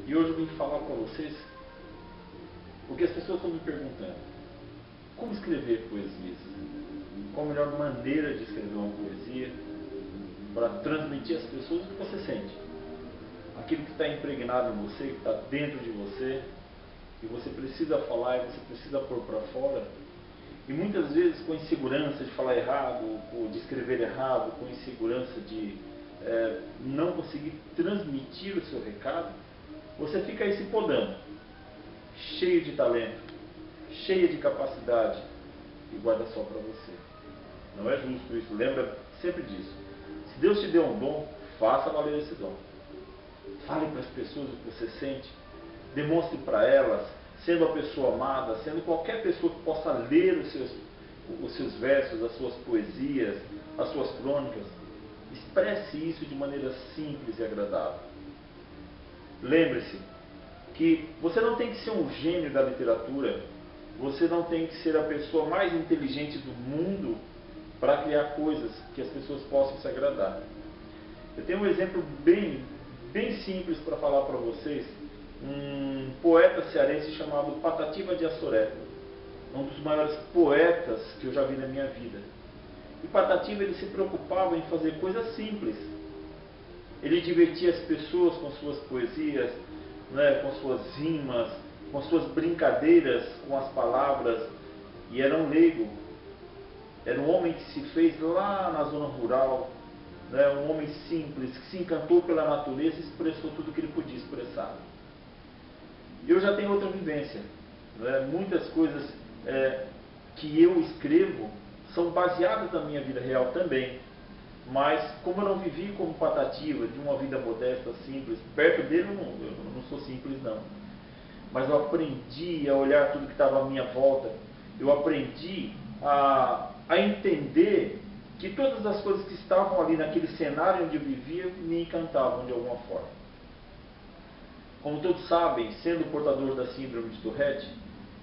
E hoje eu vim falar para vocês, porque as pessoas estão me perguntando, como escrever poesias? Qual a melhor maneira de escrever uma poesia para transmitir às pessoas o que você sente? Aquilo que está impregnado em você, que está dentro de você, e você precisa falar e você precisa pôr para fora. E muitas vezes com insegurança de falar errado, de escrever errado, com insegurança de não conseguir transmitir o seu recado, você fica aí se podando, cheio de talento, cheia de capacidade, e guarda só para você. Não é justo isso, lembra sempre disso. Se Deus te deu um dom, faça valer esse dom. Fale para as pessoas o que você sente, demonstre para elas, sendo a pessoa amada, sendo qualquer pessoa que possa ler os seus versos, as suas poesias, as suas crônicas, expresse isso de maneira simples e agradável. Lembre-se que você não tem que ser um gênio da literatura, você não tem que ser a pessoa mais inteligente do mundo para criar coisas que as pessoas possam se agradar. Eu tenho um exemplo bem simples para falar para vocês. Um poeta cearense chamado Patativa de Assoré, um dos maiores poetas que eu já vi na minha vida. E Patativa, ele se preocupava em fazer coisas simples. Ele divertia as pessoas com suas poesias, né, com suas rimas, com suas brincadeiras com as palavras, e era um leigo. Era um homem que se fez lá na zona rural, né, um homem simples, que se encantou pela natureza e expressou tudo o que ele podia expressar. Eu já tenho outra vivência, né? Muitas coisas que eu escrevo são baseadas na minha vida real também, mas como eu não vivi como Patativa, de uma vida modesta, simples, perto dele eu não sou simples não, mas eu aprendi a olhar tudo que estava à minha volta, eu aprendi a entender que todas as coisas que estavam ali naquele cenário onde eu vivia me encantavam de alguma forma. Como todos sabem, sendo portador da síndrome de Tourette,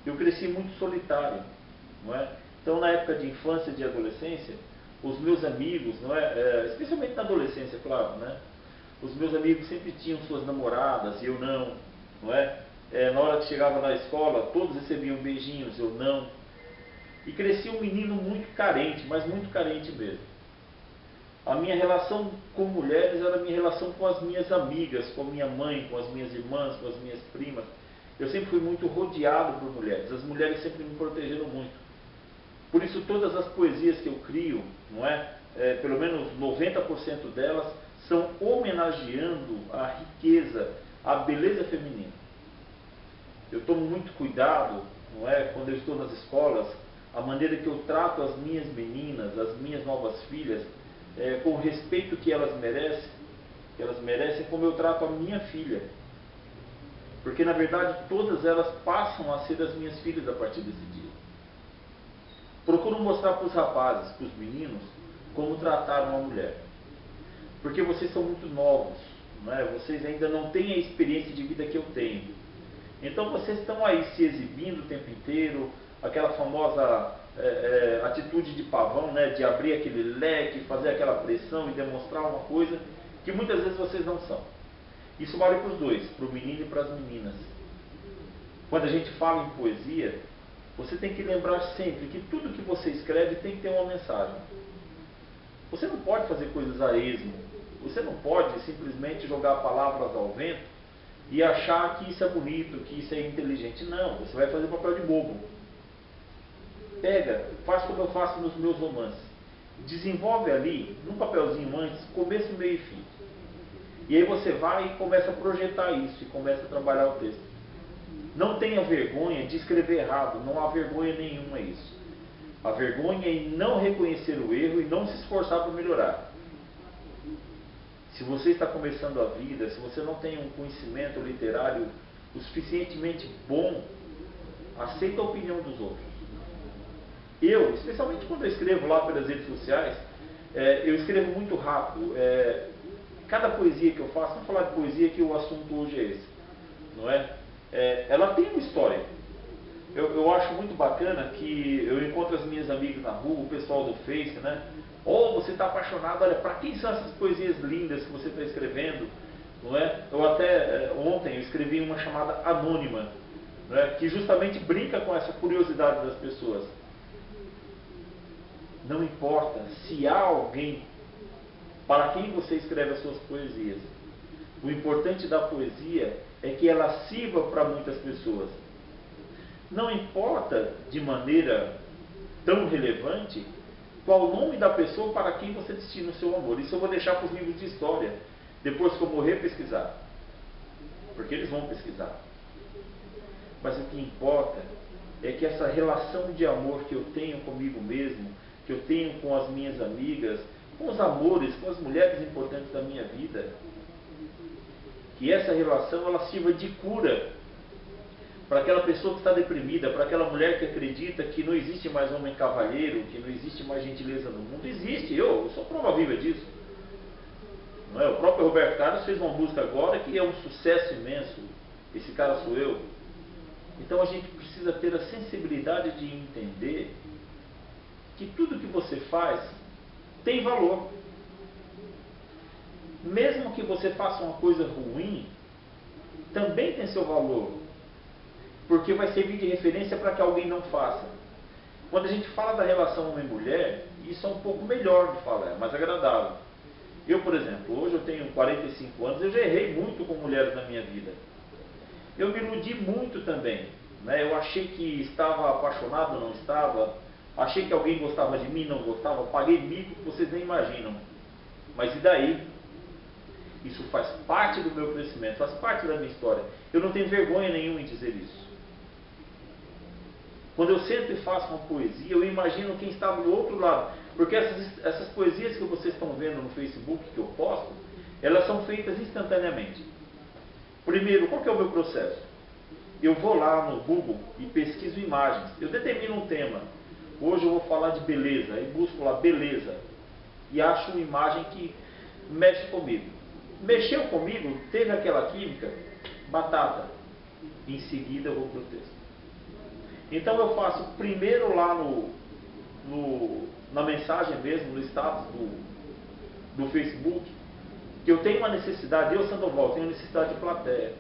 eu cresci muito solitário, não é? Então, na época de infância e de adolescência, os meus amigos, não é? Especialmente na adolescência, claro, né? Os meus amigos sempre tinham suas namoradas e eu não é? Na hora que chegava na escola, todos recebiam beijinhos, eu não. E cresci um menino muito carente, mas muito carente mesmo. A minha relação com mulheres era a minha relação com as minhas amigas, com a minha mãe, com as minhas irmãs, com as minhas primas. Eu sempre fui muito rodeado por mulheres. As mulheres sempre me protegeram muito. Por isso todas as poesias que eu crio, não é? Pelo menos 90% delas são homenageando a riqueza, a beleza feminina. Eu tomo muito cuidado, não é? Quando eu estou nas escolas, a maneira que eu trato as minhas meninas, as minhas novas filhas, com o respeito que elas merecem, como eu trato a minha filha. Porque na verdade todas elas passam a ser as minhas filhas a partir desse dia. Procuro mostrar para os rapazes, para os meninos, como tratar uma mulher. Porque vocês são muito novos, não é? Vocês ainda não têm a experiência de vida que eu tenho. Então vocês estão aí se exibindo o tempo inteiro, aquela famosa atitude de pavão, né, de abrir aquele leque, fazer aquela pressão e demonstrar uma coisa que muitas vezes vocês não são. Isso vale para os dois, para o menino e para as meninas. Quando a gente fala em poesia, você tem que lembrar sempre que tudo que você escreve tem que ter uma mensagem. Você não pode fazer coisas a esmo, você não pode simplesmente jogar palavras ao vento e achar que isso é bonito, que isso é inteligente. Não, você vai fazer papel de bobo. Pega, faz como eu faço nos meus romances. Desenvolve ali, num papelzinho antes, começo, meio e fim. E aí você vai e começa a projetar isso, e começa a trabalhar o texto. Não tenha vergonha de escrever errado, não há vergonha nenhuma isso. A vergonha é em não reconhecer o erro e não se esforçar para melhorar. Se você está começando a vida, se você não tem um conhecimento literário o suficientemente bom, aceita a opinião dos outros. Eu, especialmente quando eu escrevo lá pelas redes sociais, eu escrevo muito rápido. Cada poesia que eu faço, vamos falar de poesia que o assunto hoje é esse, não é? Ela tem uma história. Eu acho muito bacana que eu encontro as minhas amigas na rua, o pessoal do Face, né? Ou você está apaixonado, olha, para quem são essas poesias lindas que você está escrevendo? não é? Eu até ontem eu escrevi uma chamada Anônima, não é? Que justamente brinca com essa curiosidade das pessoas. Não importa se há alguém para quem você escreve as suas poesias. O importante da poesia é que ela sirva para muitas pessoas. Não importa de maneira tão relevante qual o nome da pessoa para quem você destina o seu amor. Isso eu vou deixar para os livros de história, depois que eu morrer, pesquisar. Porque eles vão pesquisar. Mas o que importa é que essa relação de amor que eu tenho comigo mesmo, que eu tenho com as minhas amigas, com os amores, com as mulheres importantes da minha vida, que essa relação ela sirva de cura para aquela pessoa que está deprimida, para aquela mulher que acredita que não existe mais homem cavalheiro, que não existe mais gentileza no mundo. Existe, eu sou prova viva disso. Não é? O próprio Roberto Carlos fez uma música agora que é um sucesso imenso. Esse cara sou eu. Então a gente precisa ter a sensibilidade de entender que tudo que você faz tem valor. Mesmo que você faça uma coisa ruim, também tem seu valor. Porque vai servir de referência para que alguém não faça. Quando a gente fala da relação homem-mulher, isso é um pouco melhor de falar, é mais agradável. Eu, por exemplo, hoje eu tenho 45 anos, eu já errei muito com mulheres na minha vida. Eu me iludi muito também. Né? Eu achei que estava apaixonado, não estava. Achei que alguém gostava de mim, não gostava. Paguei mico que vocês nem imaginam. Mas e daí? Isso faz parte do meu crescimento, faz parte da minha história. Eu não tenho vergonha nenhuma em dizer isso. Quando eu sento e faço uma poesia, eu imagino quem estava do outro lado. Porque essas poesias que vocês estão vendo no Facebook, que eu posto, elas são feitas instantaneamente. Primeiro, qual que é o meu processo? Eu vou lá no Google e pesquiso imagens. Eu determino um tema. Hoje eu vou falar de beleza. E busco lá beleza. E acho uma imagem que mexe comigo. Mexeu comigo, teve aquela química, batata. Em seguida eu vou para o texto. Então eu faço primeiro lá na mensagem mesmo, no status do Facebook, que eu tenho uma necessidade, eu Sandoval, tenho necessidade de plateia.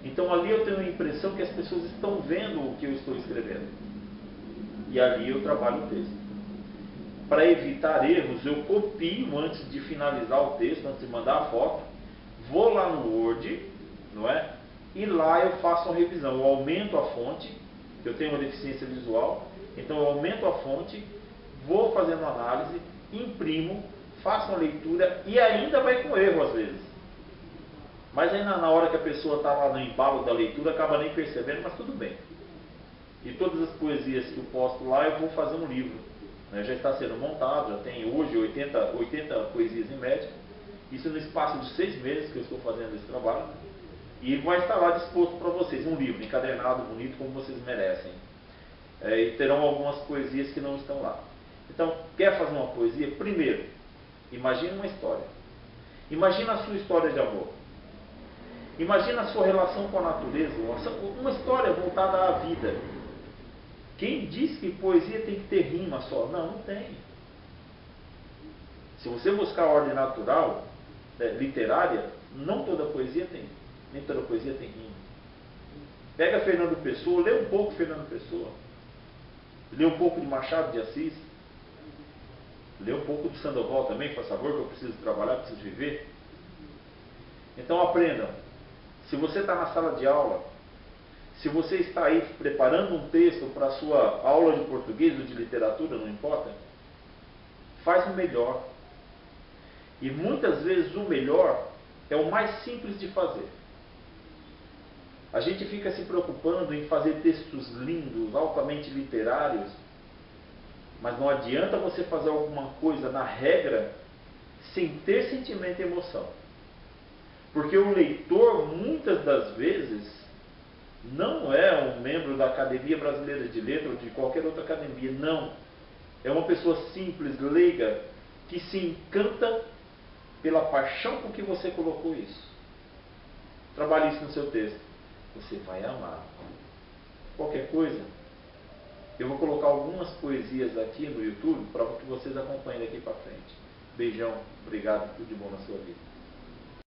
Então ali eu tenho a impressão que as pessoas estão vendo o que eu estou escrevendo. E ali eu trabalho o texto. Para evitar erros, eu copio antes de finalizar o texto, antes de mandar a foto, vou lá no Word, não é? E lá eu faço uma revisão, eu aumento a fonte, eu tenho uma deficiência visual, então eu aumento a fonte, vou fazendo análise, imprimo, faço uma leitura e ainda vai com erro às vezes. Mas aí na hora que a pessoa está lá no embalo da leitura, acaba nem percebendo, mas tudo bem. E todas as poesias que eu posto lá, eu vou fazer um livro. Né? Já está sendo montado, já tem hoje 80 poesias em média. Isso no espaço de 6 meses que eu estou fazendo esse trabalho. E vai estar lá disposto para vocês, um livro encadernado, bonito, como vocês merecem. E terão algumas poesias que não estão lá. Então, quer fazer uma poesia? Primeiro, imagine uma história. Imagina a sua história de amor. Imagina a sua relação com a natureza, uma história voltada à vida. Quem diz que poesia tem que ter rima só? Não, não tem. Se você buscar a ordem natural, literária, não toda poesia tem. Nem toda poesia tem rima. Pega Fernando Pessoa, lê um pouco Fernando Pessoa. Lê um pouco de Machado de Assis. Lê um pouco de Sandoval também, faz favor, que eu preciso trabalhar, preciso viver. Então aprendam. Se você está na sala de aula, se você está aí preparando um texto para a sua aula de português ou de literatura, não importa, faz o melhor. E muitas vezes o melhor é o mais simples de fazer. A gente fica se preocupando em fazer textos lindos, altamente literários, mas não adianta você fazer alguma coisa na regra sem ter sentimento e emoção. Porque o leitor, muitas das vezes, não é um membro da Academia Brasileira de Letras ou de qualquer outra academia, não. É uma pessoa simples, leiga, que se encanta pela paixão com que você colocou isso. Trabalhe isso no seu texto. Você vai amar. Qualquer coisa, eu vou colocar algumas poesias aqui no YouTube para que vocês acompanhem daqui para frente. Beijão, obrigado, tudo de bom na sua vida.